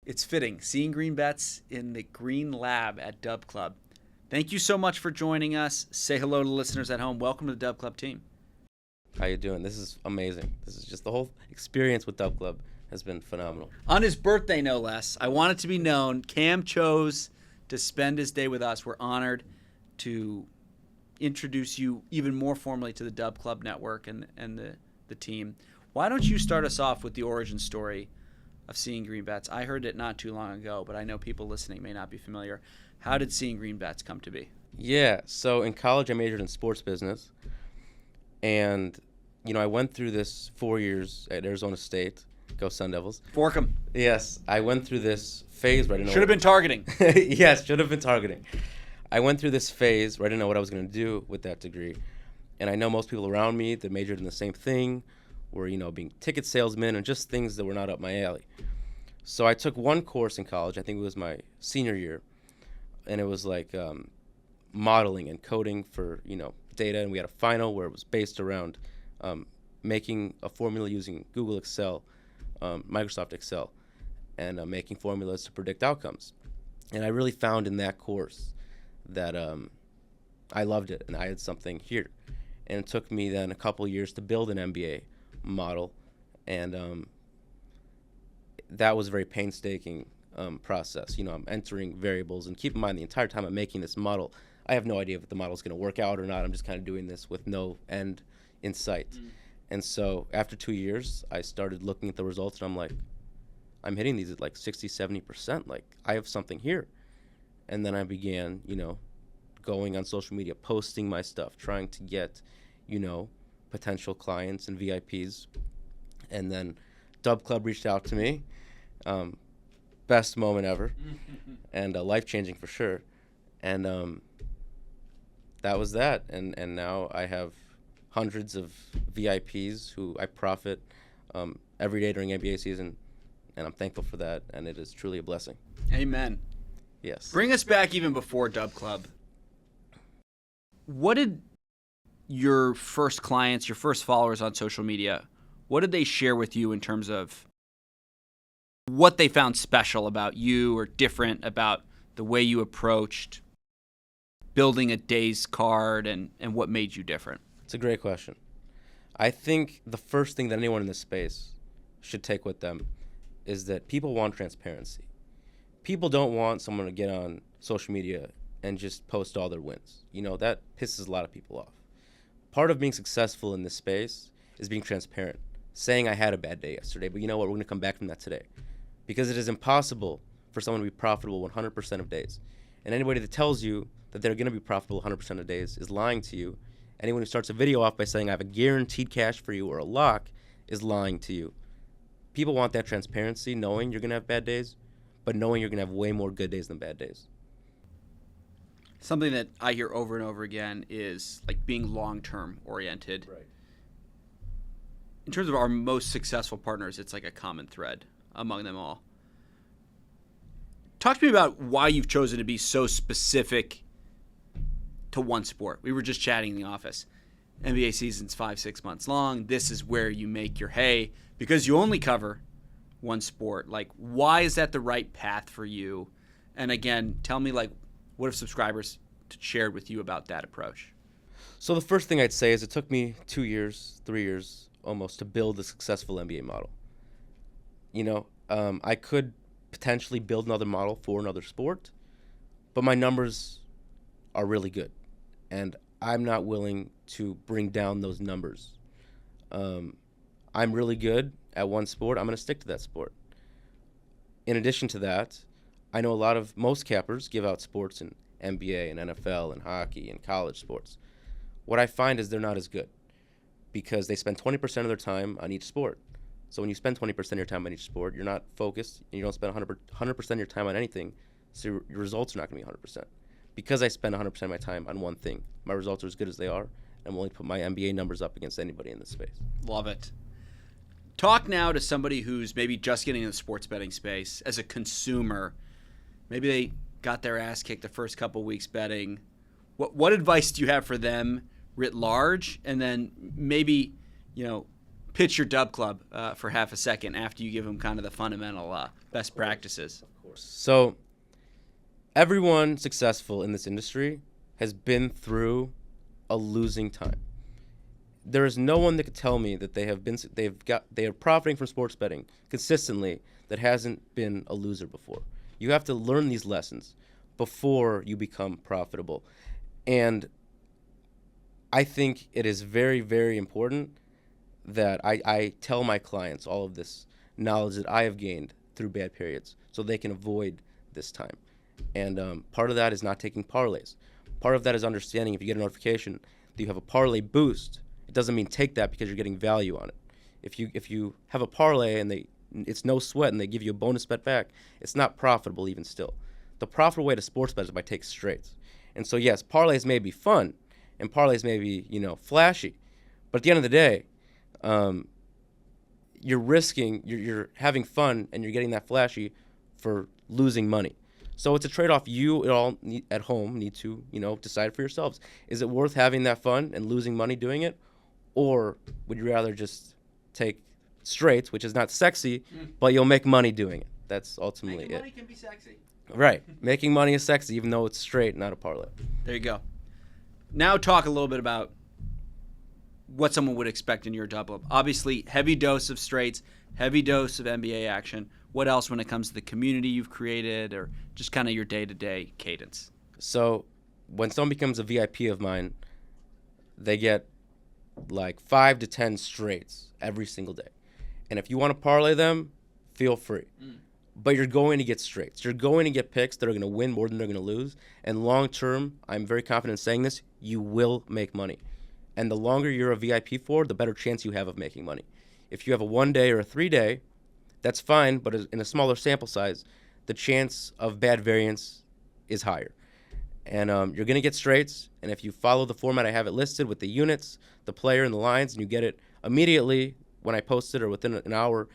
It's fitting. Seeing Green Bets in the Green Lab at DubClub. Thank you so much for joining us. Say hello to the listeners at home. Welcome to the DubClub team. How you doing? This is amazing. This is just the whole experience with DubClub has been phenomenal. On his birthday, no less. I want it to be known, Cam chose to spend his day with us. We're honored to introduce you even more formally to the DubClub network and the team. Why don't you start us off with the origin story of Seeing Green Bets? I heard it not too long ago, but I know people listening may not be familiar. How did Seeing Green Bets come to be? Yeah, so in college I majored in sports business, and I went through this 4 years at Arizona State. Go Sun Devils. Fork 'em. Yes, I went through this phase where I didn't know. Should have been targeting. Yes, should have been targeting. I went through this phase where I didn't know what I was going to do with that degree, and I know most people around me that majored in the same thing were, being ticket salesmen and just things that were not up my alley. So I took one course in college, I think it was my senior year, and it was like modeling and coding for, data, and we had a final where it was based around making a formula using Google Excel, Microsoft Excel, and making formulas to predict outcomes. And I really found in that course that I loved it, and I had something here. And it took me then a couple years to build an MBA model, and that was a very painstaking process. I'm entering variables, and keep in mind the entire time I'm making this model, I have no idea if the model is going to work out or not. I'm just kind of doing this with no end in sight. And so after 2 years, I started looking at the results, and I'm like, I'm hitting these at like 60, 70%. Like, I have something here. And then I began, going on social media, posting my stuff, trying to get, potential clients and VIPs. And then DubClub reached out to me. Best moment ever, and life-changing for sure. And that was that. And now I have hundreds of VIPs who I profit every day during NBA season, and I'm thankful for that, and it is truly a blessing. Amen. Yes. Bring us back even before DubClub. What did your first clients, your first followers on social media, what did they share with you in terms of what they found special about you or different about the way you approached building a day's card and what made you different? It's a great question. I think the first thing that anyone in this space should take with them is that people want transparency. People don't want someone to get on social media and just post all their wins. That pisses a lot of people off. Part of being successful in this space is being transparent, saying I had a bad day yesterday, but you know what, we're going to come back from that today. Because it is impossible for someone to be profitable 100% of days. And anybody that tells you that they're going to be profitable 100% of days is lying to you. Anyone who starts a video off by saying I have a guaranteed cash for you or a lock is lying to you. People want that transparency, knowing you're going to have bad days, but knowing you're going to have way more good days than bad days. Something that I hear over and over again is like being long-term oriented. Right. In terms of our most successful partners, it's like a common thread among them all. Talk to me about why you've chosen to be so specific to one sport. We were just chatting in the office. NBA season's 5-6 months long. This is where you make your hay because you only cover one sport. Like, why is that the right path for you? And again, tell me, like, what have subscribers shared with you about that approach? So the first thing I'd say is it took me 2 years, 3 years almost to build a successful NBA model. I could potentially build another model for another sport, but my numbers are really good, and I'm not willing to bring down those numbers. I'm really good at one sport. I'm going to stick to that sport. In addition to that, I know most cappers give out sports in NBA and NFL and hockey and college sports. What I find is they're not as good because they spend 20% of their time on each sport. So when you spend 20% of your time on each sport, you're not focused, and you don't spend 100% of your time on anything, so your results are not going to be 100%. Because I spend 100% of my time on one thing, my results are as good as they are, and I'm willing to put my NBA numbers up against anybody in this space. Love it. Talk now to somebody who's maybe just getting in the sports betting space as a consumer. Maybe they got their ass kicked the first couple weeks betting. What advice do you have for them writ large? And then maybe, pitch your Dub Club for half a second after you give them kind of the fundamental best practices. Of course. So everyone successful in this industry has been through a losing time. There is no one that could tell me that they are profiting from sports betting consistently that hasn't been a loser before. You have to learn these lessons before you become profitable. And I think it is very, very important that I tell my clients all of this knowledge that I have gained through bad periods so they can avoid this time. And part of that is not taking parlays. Part of that is understanding if you get a notification that you have a parlay boost, it doesn't mean take that because you're getting value on it. If you have a parlay and it's no sweat and they give you a bonus bet back, it's not profitable even still. The profitable way to sports bet is by take straights. And so yes, parlays may be fun and parlays may be, flashy, but at the end of the day, you're having fun and you're getting that flashy for losing money. So it's a trade-off you all at home need to, decide for yourselves. Is it worth having that fun and losing money doing it? Or would you rather just take straights, which is not sexy, but you'll make money doing it? That's ultimately Making it. money can be sexy. Right. Making money is sexy, even though it's straight, not a parlay. There you go. Now talk a little bit about what someone would expect in your DubClub. Obviously, heavy dose of straights, heavy dose of NBA action. What else when it comes to the community you've created or just kind of your day-to-day cadence? So when someone becomes a VIP of mine, they get like 5 to 10 straights every single day. And if you want to parlay them, feel free. But you're going to get straights. You're going to get picks that are going to win more than they're going to lose. And long term, I'm very confident in saying this, you will make money. And the longer you're a VIP for, the better chance you have of making money. If you have a 1 day or a 3 day, that's fine, but in a smaller sample size, the chance of bad variance is higher. And you're going to get straights, and if you follow the format I have it listed with the units, the player, and the lines, and you get it immediately when I post it or within an hour,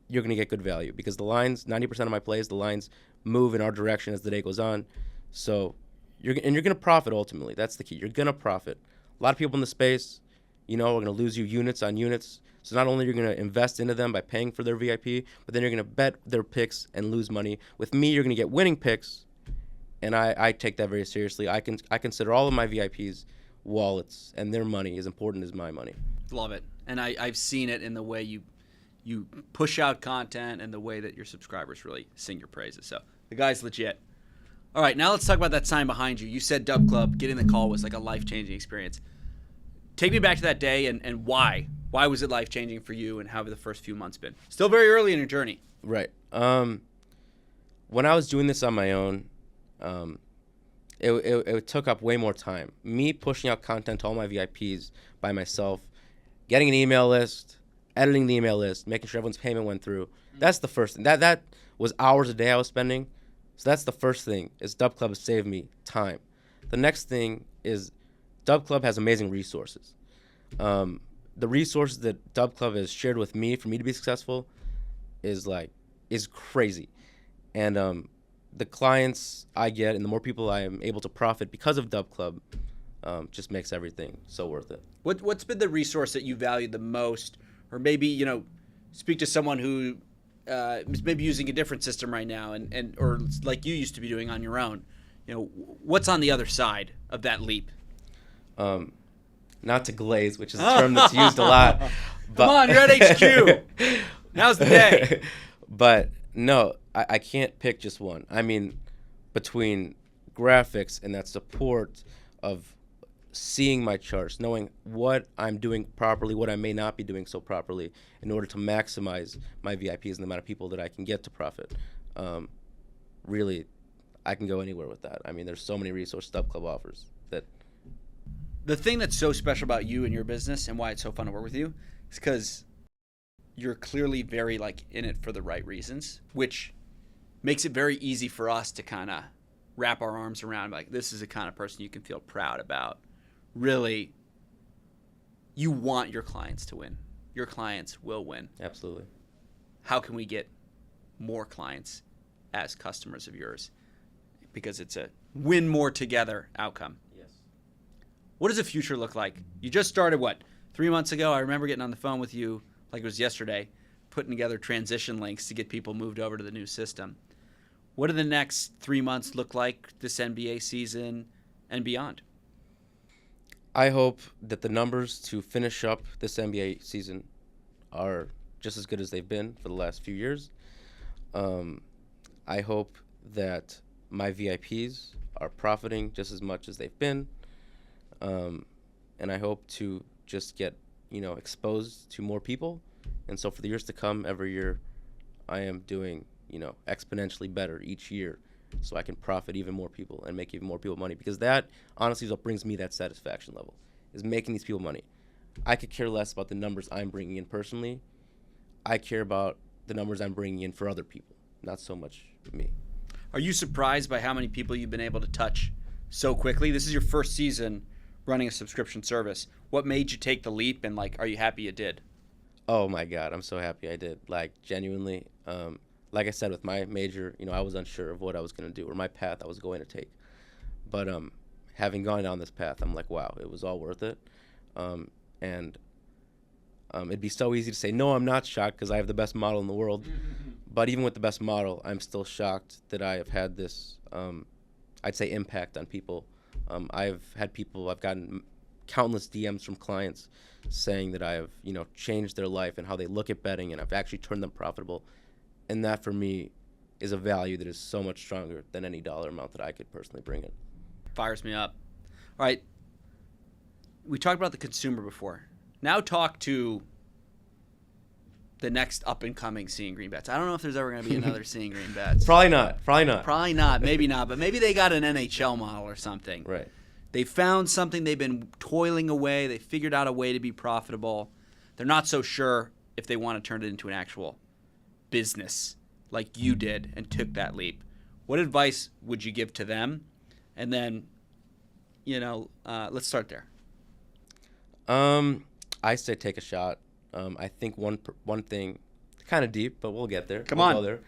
you're going to get good value because the lines, 90% of my plays, the lines move in our direction as the day goes on. So you're going to profit ultimately. That's the key. You're going to profit. A lot of people in the space, are going to lose you units on units. So not only are you going to invest into them by paying for their VIP, but then you're going to bet their picks and lose money. With me, you're going to get winning picks, and I take that very seriously. I consider all of my VIPs wallets, and their money as important as my money. Love it. And I've seen it in the way you push out content and the way that your subscribers really sing your praises. So the guy's legit. All right, now let's talk about that sign behind you. You said DubClub, getting the call was like a life-changing experience. Take me back to that day and why. Why was it life-changing for you, and how have the first few months been? Still very early in your journey. Right. When I was doing this on my own, it took up way more time. Me pushing out content to all my VIPs by myself, getting an email list, editing the email list, making sure everyone's payment went through. That's the first thing. That was hours a day I was spending. So that's the first thing, is DubClub has saved me time. The next thing is DubClub has amazing resources. The resources that DubClub has shared with me for me to be successful is crazy. And the clients I get and the more people I am able to profit because of DubClub just makes everything so worth it. What's been the resource that you valued the most, or maybe speak to someone who is maybe using a different system right now and or like you used to be doing on your own? What's on the other side of that leap? Not to glaze, which is a term that's used a lot. But Come on, you're at HQ. Now's the day. But no, I can't pick just one. I mean, between graphics and that support of seeing my charts, knowing what I'm doing properly, what I may not be doing so properly in order to maximize my VIPs and the amount of people that I can get to profit. Really, I can go anywhere with that. I mean, there's so many resources DubClub offers that. The thing that's so special about you and your business and why it's so fun to work with you is because you're clearly very in it for the right reasons, which makes it very easy for us to kind of wrap our arms around. This is the kind of person you can feel proud about. Really, you want your clients to win. Your clients will win. Absolutely. How can we get more clients as customers of yours? Because it's a win more together outcome. Yes. What does the future look like? You just started, 3 months ago, I remember getting on the phone with you like it was yesterday, putting together transition links to get people moved over to the new system. What do the next 3 months look like this NBA season and beyond? I hope that the numbers to finish up this NBA season are just as good as they've been for the last few years. I hope that my VIPs are profiting just as much as they've been. And I hope to just get, exposed to more people. And so for the years to come, every year I am doing, exponentially better each year so I can profit even more people and make even more people money. Because that, honestly, is what brings me that satisfaction level, is making these people money. I could care less about the numbers I'm bringing in personally. I care about the numbers I'm bringing in for other people, not so much me. Are you surprised by how many people you've been able to touch so quickly? This is your first season running a subscription service. What made you take the leap, and are you happy you did? Oh my God, I'm so happy I did. Genuinely, like I said, with my major, I was unsure of what I was going to do or my path I was going to take. But having gone down this path, I'm like, wow, it was all worth it. And it'd be so easy to say, no, I'm not shocked because I have the best model in the world. But even with the best model, I'm still shocked that I have had this, I'd say, impact on people. I've gotten countless DMs from clients saying that I have, changed their life and how they look at betting, and I've actually turned them profitable. And that, for me, is a value that is so much stronger than any dollar amount that I could personally bring in. Fires me up. All right. We talked about the consumer before. Now talk to the next up-and-coming SeeingGreenBets. I don't know if there's ever going to be another SeeingGreenBets. Probably not. Probably not. Maybe not. But maybe they got an NHL model or something. Right. They found something they've been toiling away. They figured out a way to be profitable. They're not so sure if they want to turn it into an actual business like you did and took that leap. What advice would you give to them? And then, let's start there. I say take a shot. I think one thing, kind of deep, but we'll get there. Come we'll on. Go there.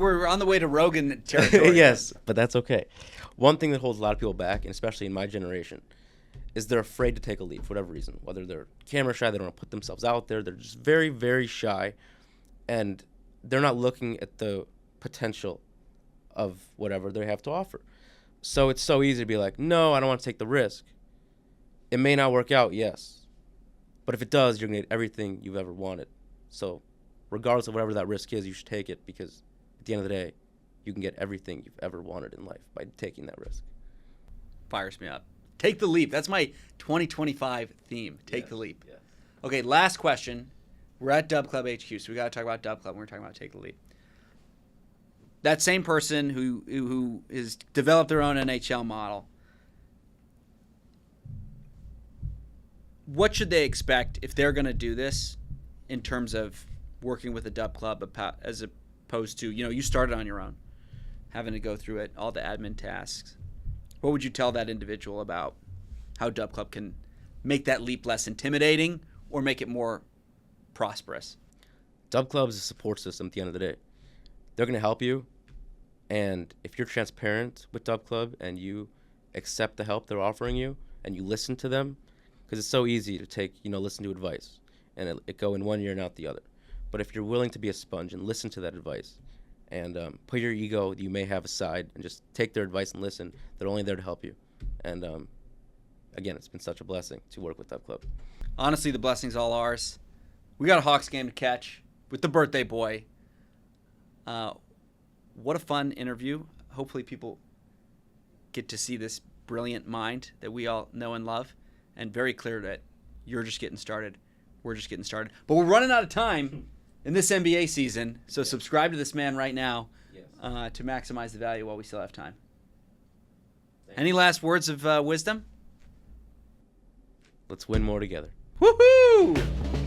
We're on the way to Rogan territory. Yes, but that's okay. One thing that holds a lot of people back, and especially in my generation, is they're afraid to take a leap for whatever reason. Whether they're camera shy, they don't want to put themselves out there. They're just very, very shy, and they're not looking at the potential of whatever they have to offer. So it's so easy to be like, no, I don't want to take the risk. It may not work out, yes. But if it does, you're going to get everything you've ever wanted. So regardless of whatever that risk is, you should take it, because at the end of the day, you can get everything you've ever wanted in life by taking that risk. Fires me up. Take the leap. That's my 2025 theme. Take the leap. Yes. Okay, last question. We're at DubClub HQ, so we got to talk about DubClub. We're talking about Take the Leap. That same person who has developed their own NHL model, what should they expect if they're going to do this in terms of working with a DubClub as opposed to, you started on your own, having to go through it, all the admin tasks? What would you tell that individual about how DubClub can make that leap less intimidating or make it more prosperous? DubClub is a support system at the end of the day. They're going to help you, and if you're transparent with DubClub and you accept the help they're offering you and you listen to them, because it's so easy to take, listen to advice and it go in one ear and out the other. But if you're willing to be a sponge and listen to that advice and put your ego you may have aside and just take their advice and listen, they're only there to help you. And again, it's been such a blessing to work with DubClub. Honestly, the blessing's all ours. We got a Hawks game to catch with the birthday boy. What a fun interview. Hopefully people get to see this brilliant mind that we all know and love, and very clear that you're just getting started. We're just getting started. But we're running out of time in this NBA season, so subscribe to this man right now to maximize the value while we still have time. Any last words of wisdom? Let's win more together. Woohoo!